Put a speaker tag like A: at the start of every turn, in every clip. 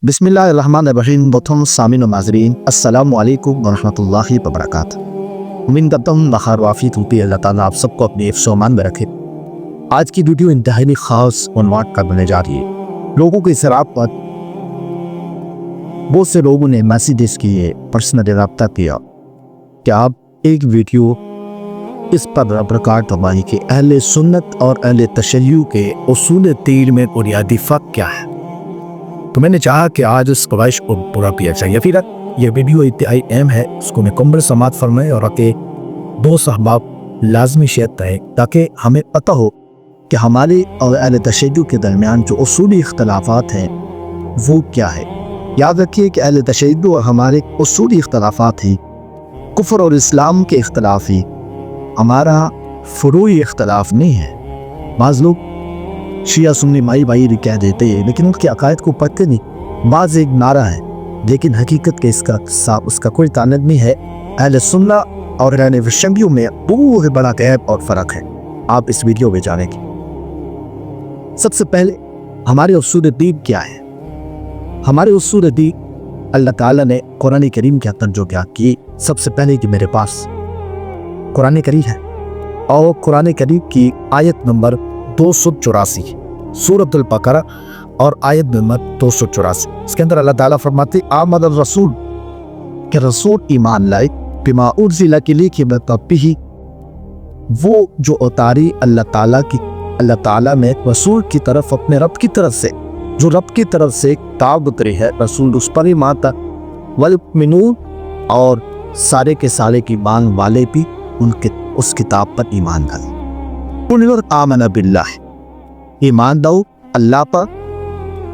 A: बिस्मिल्लाहिर्रहमानिर्रहीम। बथुम सामिन नाज़रीन, अस्सलामु अलैकुम वरहमतुल्लाहि वबरकातुहू। उम्मीद करता हूँ बख़ैर वाफ़ी होती है। अल्लाह ताला आप सबको अपने हिफ्ज़ व अमान में रखे। आज की वीडियो इंतहाई ख़ास उन्वान का बनने जा रही है। लोगों के शराब पर बहुत से लोगों ने मैसेजेस किए, पर्सनल रब्ता किया कि आप एक वीडियो इस पर रबरकात दबाई कि अहले सुन्नत और अहले तशय्युअ के उसूल दीन में बुनियादी फ़र्क क्या है। तो मैंने चाहा कि आज इस ख्वाहिश को पूरा किया जाए। फिर यह वीडियो इंतहाई अहम है, उसको मुकम्मल समाअत फरमाएं और आके दो सहबाब लाजमी शेयर करें ताकि हमें पता हो कि हमारे और अहले तशय्युअ के दरमियान जो उसूली इख्तलाफात हैं वो क्या है। याद रखिए कि अहले तशय्युअ और हमारे उसूली इख्तलाफात ही कुफ्र और इस्लाम के इख्तलाफ ही, हमारा फुरूई इख्तलाफ नहीं है। बाज़ लोग शिया सुन्नी माई भाई कह देते हैं लेकिन उनके अकायद को पढ़ते नहीं। बाज़ एक नारा है लेकिन हकीकत के उसका कोई ताल्लुक नहीं है। अहले सुन्ना और अहले तशय्युअ में बहुत बड़ा गैप और फ़र्क है। आप इस वीडियो में जानेंगे। सबसे पहले हमारे उसूल दीन क्या है। हमारे उसूल दीन अल्लाह ताला ने कुरान करीम के अंदर जो क्या की, सबसे पहले कि मेरे पास कुरान करीम है और कुरान करीम की आयत नंबर 284 सूरतुल बकरा और आयत नंबर 284। इसके अंदर अल्लाह ताला फरमाते आमद रसूल के रसूल ईमान लाए बिमा उर्ज़िला इलैहि मिन रब्बिही, वो जो उतारी अल्लाह ताला ने रसूल की तरफ अपने रब की तरफ से, जो रब की तरफ से किताब उतरी है, रसूल उस पर ईमान था। वल मुमिनून और सारे के सारे की ईमान वाले भी उनके उस किताब पर ईमान डाले। आमना बिल्लाह, ईमान दो अल्लाह पर,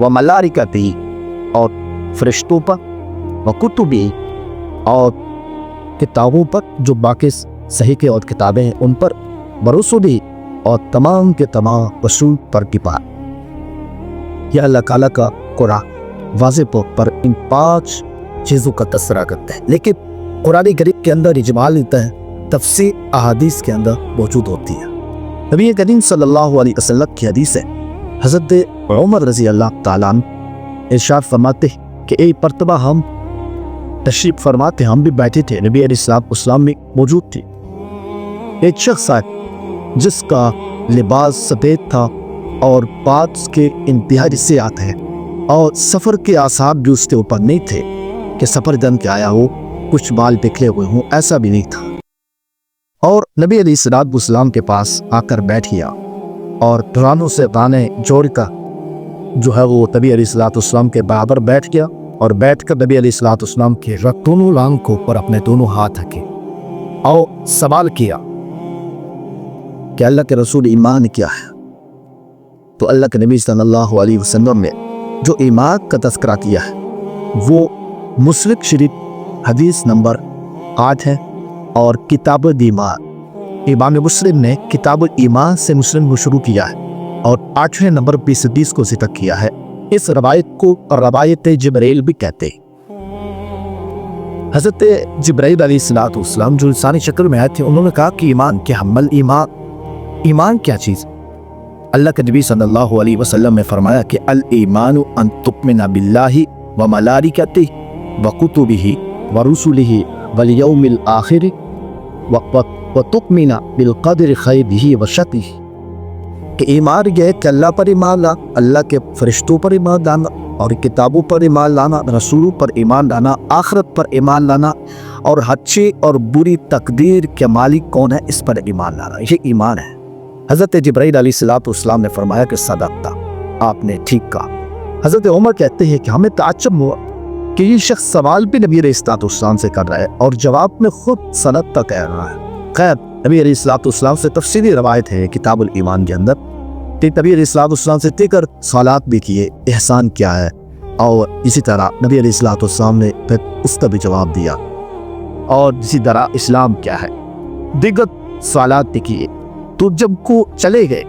A: व मलाइकतिही और फरिश्तों पर, व कुतुबी और किताबों पर जो बाकी सही के और किताबें हैं उन पर, व रुसुली और तमाम के तमाम रसूल पर ईमान। यह अल्लाह ताला का कुरान वाज़ेह तौर पर इन 5 चीज़ों का तस्करा करता है। लेकिन कुरान करीम के अंदर इजमाल होता है, तफसीर अहादीस के अंदर मौजूद होती है। नबी करीम सल्लल्लाहु अलैहि वसल्लम की हदीस है, हज़रत उमर रज़ी अल्लाह ताला अन्हु इरशाद फरमाते कि एक मरतबा हम तशरीफ़ फरमाते, हम भी बैठे थे, नबी अलैहिस्सलाम में मौजूद थे। एक शख्स आया जिसका लिबास सफ़ेद था और बात के इंतहाई से आते हैं और सफ़र के आसार भी उसके ऊपर नहीं थे कि सफ़र जन के आया हो, कुछ बाल बिखरे हुए हों, ऐसा भी नहीं था। और नबी अलैहिस्सलाम के पास आकर बैठ गया और दुरानों से बाने जोड़कर जो है वो नबी अलैहिस्सलाम के बराबर बैठ गया और बैठकर नबी अलैहिस्सलाम के दोनों लांग को ऊपर अपने दोनों हाथ रखे और सवाल किया कि अल्लाह के रसूल ईमान क्या है। तो अल्लाह के नबी सल्लल्लाहु अलैहि वसल्लम ने जो ईमान का तज़किरा किया है वो मुस्लिम शरीफ हदीस नंबर 8 है और किताबुल ईमान, इमाम मुस्लिम ने किताबुल ईमान से मुस्लिम को शुरू किया है और 8वें नंबर 20 हदीस को जिक्र किया है। इस रवायत को रवायत जिब्राइल भी कहते हैं। हज़रत जिब्राइल अलैहिस्सलाम जो इंसानी शक्ल में आए थे, उन्होंने कहा कि ईमान क्या हमल ईमान क्या चीज़। अल्लाह के नबी सल्लल्लाहु अलैहि वसल्लम ने फरमाया कि अल ईमानु अन तुमिना बिल्लाहि व मलाइकतिही व कुतुबिही व रुसुलिही वल यौमिल आखिर व तुमिना बिल क़द्रि खैरिही व शर्रिही, कि ईमान यह है कि अल्लाह पर ईमान लाना, अल्लाह के फरिश्तों पर ईमान लाना और किताबों पर ईमान लाना, रसूलों पर ईमान लाना, आखिरत पर ईमान लाना और अच्छी और बुरी तकदीर के मालिक कौन है इस पर ईमान लाना, ये ईमान है। हज़रत जिब्राइल अलैहिस्सलाम ने फरमाया कि सदक़ता, आपने ठीक कहा। हज़रत उमर कहते हैं कि हमें ताज्जुब हुआ कि ये शख्स सवाल भी नबी अलैहिस्सलाम से कर रहा है और जवाब में खुद सनद तक कह रहा है। खैर, नबी अलैहिस्सलाम से तफसीली रवायत है किताबुल ईमान के अंदर, नबी अलैहिस्सलाम से तेकर सवालात भी किए, एहसान क्या है, और इसी तरह नबी अलैहिस्सलाम ने फिर उसका भी जवाब दिया, और इसी तरह इस्लाम क्या है, दिग्गत सवालात भी किए। तो जब को चले गए,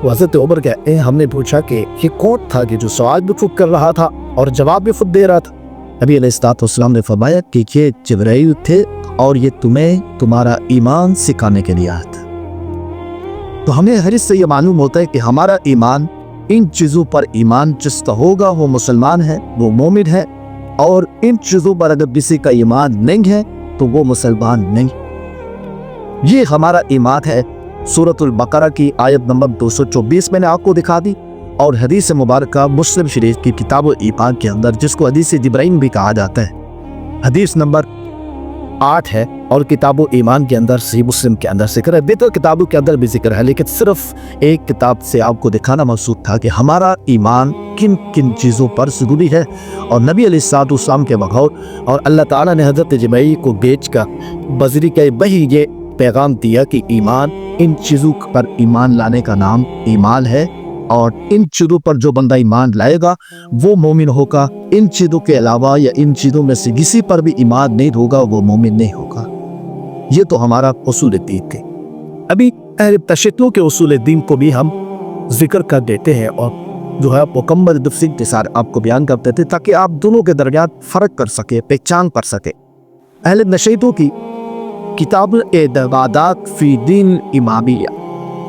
A: हज़रत उमर कहते हैं हमने पूछा कि ये कौन था कि जो सवाल भी खुद कर रहा था और जवाब भी खुद दे रहा था। नबी अलैहिस्सलाम ने फरमाया कि ये जिब्राइल थे और ये तुम्हें तुम्हारा ईमान सिखाने के लिए आया था। तो हमें हदीस से ये मालूम होता है कि हमारा ईमान इन चीज़ों पर ईमान जिसका होगा वो मुसलमान है, वो मोमिन है, और इन चीज़ों पर अगर किसी का ईमान नहीं है तो वो मुसलमान नहीं। ये हमारा ईमान है। सूरतुल बकरा की आयत नंबर 224 मैंने आपको दिखा दी, और हदीस मुबारक मुस्लिम शरीफ की किताब ईमान के अंदर, जिसको हदीस जिब्राइल भी कहा जाता है, हदीस नंबर 8 है, और किताब ईमान के अंदर सही मुस्लिम के अंदर जिक्र है। बेहतर किताबों के अंदर भी जिक्र है, लेकिन सिर्फ एक किताब से आपको दिखाना मकसूद था कि हमारा ईमान किन किन चीज़ों पर ज़रूरी है। और नबी अलैहिस्सलाम के बगौर और अल्लाह ताला ने हज़रत जिब्राइल को भेज कर बज़री के वही ये पैगाम दिया कि ईमान, इन चीज़ों पर ईमान लाने का नाम ईमान है, और इन चीज़ों पर जो बंदा ईमान लाएगा वो मोमिन होगा। इन चीज़ों के अलावा या इन चीज़ों में से किसी पर भी ईमान नहीं होगा वो मोमिन नहीं होगा। ये तो हमारा उसूल दीन थे। अभी अहले तशद्दुद के उसूल दीन को भी हम जिक्र कर देते हैं, और जो है मुकम्मल तफसील के साथ आपको बयान कर देते, ताकि आप दोनों के दरमियान फ़र्क कर सके, पहचान कर सके। अहले तशद्दुद की किताब एतक़ादात फ़ी दीन इमामिया,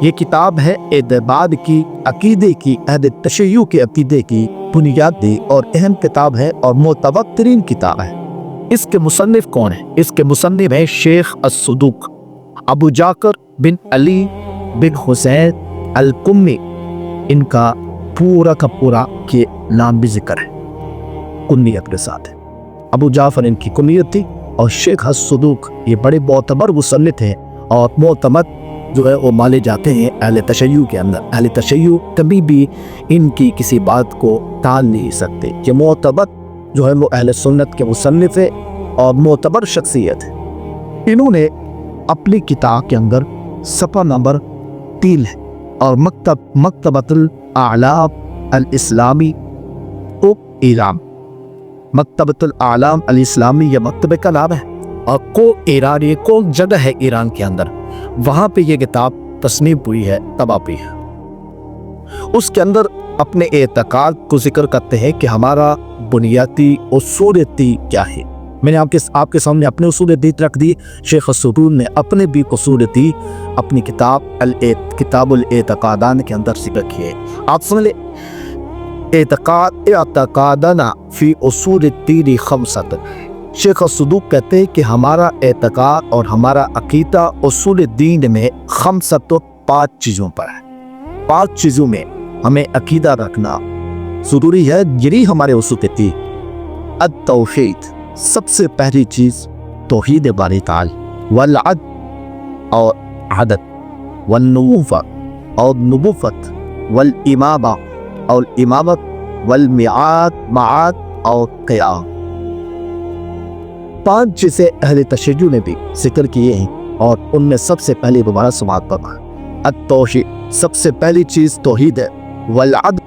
A: ये किताब है एतक़ाद की, अकीदे की, अहले तशय्युअ के अकीदे की बुनियादी और अहम किताब है, और मोतबर तरीन किताब है। इसके मुसन्निफ कौन है? इसके मुसन्निफ है शेख अस्सुदूक अबू जाकर बिन अली बिन हुसैन अल कुम्मी। इनका पूरा का पूरा के नाम भी जिक्र है, कुन्नियत के साथ है। अबू जाफर इनकी कुन्नियत थी, और शेख अस्सुदूक ये बड़े मोतबर मुसन्निफ हैं, और मोतमद जो है वो माने जाते हैं अहले तशय्युअ के अंदर। अहले तशय्युअ कभी भी इनकी किसी बात को टाल नहीं सकते। ये मोतबर जो है वो अहले सुन्नत के मुसन्निफ है और मोतबर शख्सियत है। इन्होंने अपनी किताब के अंदर सफ़ा नंबर 3 है, और मकतबतुल आलाम अल इस्लामी को ईरान, मकतबतुल आलाम अल इस्लामी ये मकतबे का नाम है, और को ईरान, ये को जगह है ईरान के अंदर, वहाँ पे ये किताब तस्नीफ हुई है, तबाह हुई है। उसके अंदर अपने एतकाद को जिक्र करते हैं कि हमारा बुनियादी उसूल दीन क्या है। मैंने आपके सामने अपने उसूल दीन रख दी। शेख अस्सुदूक ने अपने भी उसूल दीन अपनी किताबुल एतकादान के अंदर जिक्र किए। आप समझ ले, एतकादना फी उसूल दीन खमसत। शेख अस्सुदूक कहते हैं कि हमारा एतकाद और हमारा अकीदा उसूल दीन में खमसत, तो 5 चीज़ों पर है। 5 चीज़ों में हमें अकीदा रखना ज़रूरी है। यही हमारे उसूल दीन। अत-तौहीद, सबसे पहली चीज़ तौहीद बारी ताल, वल अदल और अदद, वल नुबुव्वत और नुबुव्वत, वल इमामा और इमामत, वल मिआद माद और क़याम। 5 चीज़ें अहले तशय्युअ ने भी जिक्र किए हैं, और उनमें सबसे पहले दोबारा समात पर अत-तौहीद, सबसे पहली चीज़ तौहीद है, वल अदल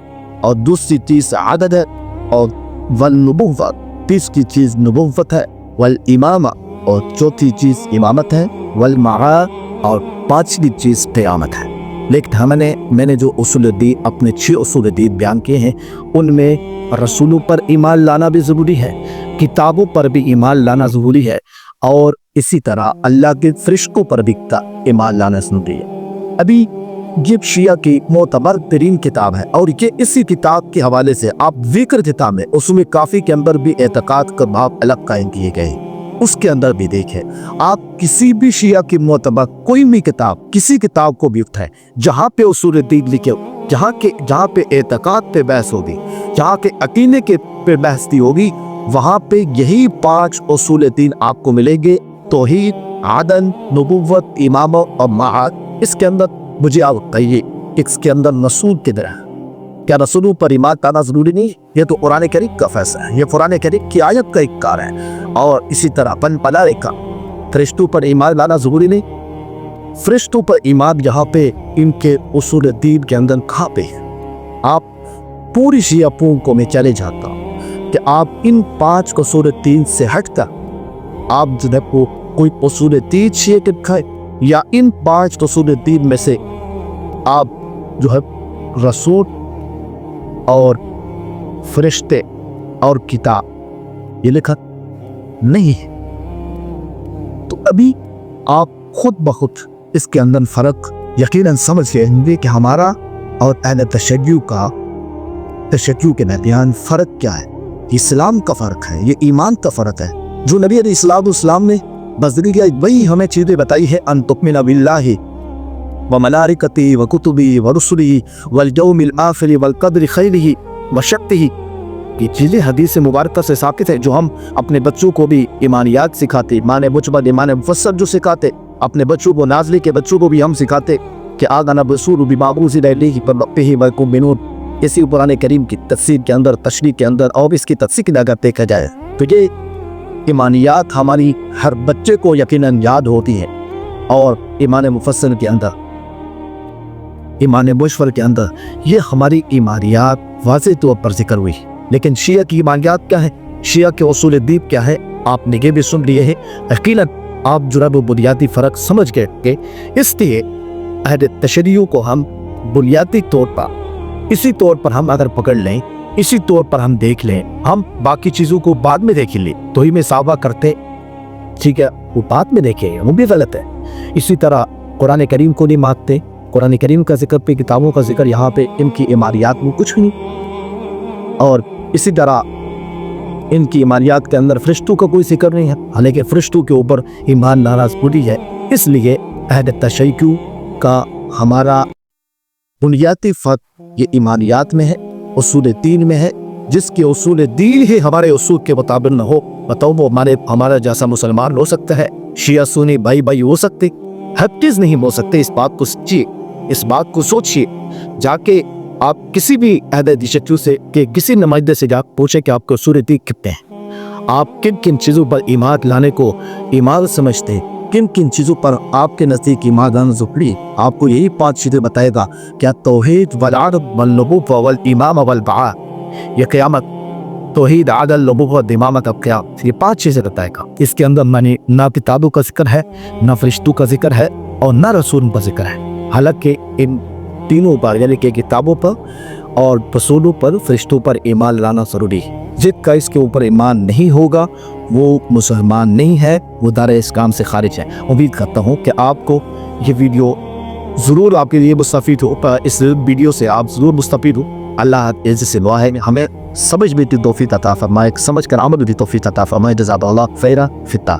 A: और दूसरी चीज़ अदद है, और वल नुबुव्वत तीसरी चीज़ नबुव्वत है, वल इमामा और चौथी चीज़ इमामत है, वल मआद और 5वीं चीज़ क़यामत है। लेकिन मैंने जो उसूल दीन, अपने 6 उसूल दीन बयान किए हैं, उनमें रसूलों पर ईमान लाना भी ज़रूरी है, किताबों पर भी ईमान लाना ज़रूरी है, और इसी तरह अल्लाह के फरिश्तों पर भी ईमान लाना ज़रूरी है। अभी ये शिया की मोतबर तरीन किताब है, और ये इसी किताब के हवाले से आप ज़िक्र किताब में उसमें काफ़ी के अंदर भी एतकाद का बाब अलग कायम किए गए, उसके अंदर भी देखें। आप किसी भी शिया की मोतबर कोई भी किताब, किसी किताब को भी उठाएं जहाँ पे उसूल दीन लिखे, जहाँ पे एतकाद पे बहस होगी, जहाँ के अकीदे के पे बहस होगी, वहाँ पे यही 5 उसूल दीन आपको मिलेंगे। तौहीद, अदल, नबुव्वत, इमामा और मआद। इसके अंदर मुझे आप बताइए, इसके अंदर रसूल किधर है? क्या रसूलों पर ईमान लाना ज़रूरी नहीं? ये तो कुरान करीम का फैसला है, ये कुरान करीम की आयत का एक कार है। और इसी तरह पला रेखा, फरिश्तों पर ईमान लाना ज़रूरी नहीं? फरिश्तों पर ईमान यहाँ पे इनके उसूल दीन के अंदर कहाँ पे है? आप पूरी शिया को मैं चले जाता हूँ कि आप इन 5 उसूल दीन से हटकर आप जो है कोई उसूल दीन शिया के खाए, या इन 5 उसूल दीन में से आप जो है रसूल और फरिश्ते और किताब ये लिखा नहीं है। तो अभी आप खुद बखुद इसके अंदर फ़र्क यकीनन समझ लेंगे कि हमारा और अहले तशय्युअ का तशय्युअ के दरमियान फ़र्क क्या है? इस्लाम का फ़र्क है, ये ईमान का फ़र्क है। जो नबी अलैहिस्सलाम ने बज़री किया वही हमें चीज़ें बताई है, अन तुमिना बिल्लाहि व मलाइकतिही व कुतुबिही व रुसुलिही वल यौमिल आखिर वल क़द्रि खैरिही व शर्रिही। ये चीज़ें हदीस मुबारक से साबित है, जो हम अपने बच्चों को भी ईमानियात सिखाते, ईमान मुजमल ईमान मुफस्सल जो सिखाते, अपने बच्चों को, नाज़ली के बच्चों को भी हम सिखाते कि आगना बसूर बिमा उज़िला इलैहि व रब्बिही व युमिनून। इसी कुरान करीम की तफसीर के अंदर, तशरीह के अंदर और इसकी तफसीर अगर देखा जाए तो ये ईमानियात हमारी हर बच्चे को यकीनन याद होती है। और ईमान मुफस्सल के अंदर, ईमान मुशफल के अंदर ये हमारी ईमानियात वाज़ेह तौर पर जिक्र हुई। लेकिन शिया की ईमानियात क्या है, शिया के उसूल दीन क्या है, आपने ये भी सुन लिए हैं। यकीनन आप जो है वो बुनियादी फ़र्क समझ गए कि इसलिए अहले तशय्युअ को हम बुनियादी तौर पर, इसी तौर पर हम अगर पकड़ लें, इसी तौर पर हम देख लें, हम बाकी चीज़ों को बाद में देख लें तो ही में सावा करते, ठीक है, वो बाद में देखें, वो भी गलत है। इसी तरह कुरान करीम को नहीं मानते, कुरान करीम का जिक्र पे, किताबों का जिक्र, यहाँ पे इनकी ईमानियात में कुछ नहीं। और इसी तरह इनकी ईमानियात के अंदर फरिश्तों का कोई जिक्र नहीं है, हालांकि फरिश्तों के ऊपर ईमान लाना ज़रूरी है। इसलिए अहले तशय्युअ का हमारा बुनियादी फ़र्क ये ईमानियात में है, उसूल दीन में है। जिसके उसूल दीन ही हमारे उसूल के मुताबिक न हो, बताओ वो हमारा जैसा मुसलमान हो सकता है? शिया सुन्नी भाई भाई हो सकते? हरगिज़ नहीं हो सकते। इस बात को सोचिए, इस बात को सोचिए। जाके आप किसी भी अहले तशय्युअ से कि किसी नुमाइंदे से जा पूछे कि आपको उसूल दीन कितने हैं, आप किन किन चीज़ों पर ईमान लाने को ईमान समझते हैं, किन किन चीज़ों पर आपके नज़दीक ईमान लाना ज़रूरी। आपको यही 5 चीज़ें बताएगा, क्या तौहीद वल अदल वल नबुव्वह वल इमामा वल बआथ, ये क़यामत, तौहीद, अदल, नबुव्वत, इमामत, अब क़यामत, ये 5 चीज़ें बताएगा। इसके अंदर माने ना किताबों का जिक्र है, ना फरिश्तों का जिक्र है और ना रसूलों का जिक्र है। हालांकि इन तीनों पर, यानी कि किताबों पर और रसूलों पर, फरिश्तों पर ईमान लाना ज़रूरी है। जिसका इसके ऊपर ईमान नहीं होगा वो मुसलमान नहीं है, वो दायरे इस्लाम से खारिज है। उम्मीद करता हूँ कि आपको ये वीडियो ज़रूर आपके लिए मुस्तफ़ीद हो, इस वीडियो से आप ज़रूर मुस्तफ़ीद हो। अल्लाह से दुआ है हमें समझ भी तौफीक अता फरमाए, समझ कर अमल भी तौफीक अता फरमाए। जज़ाकल्लाह खैरा फित्ता।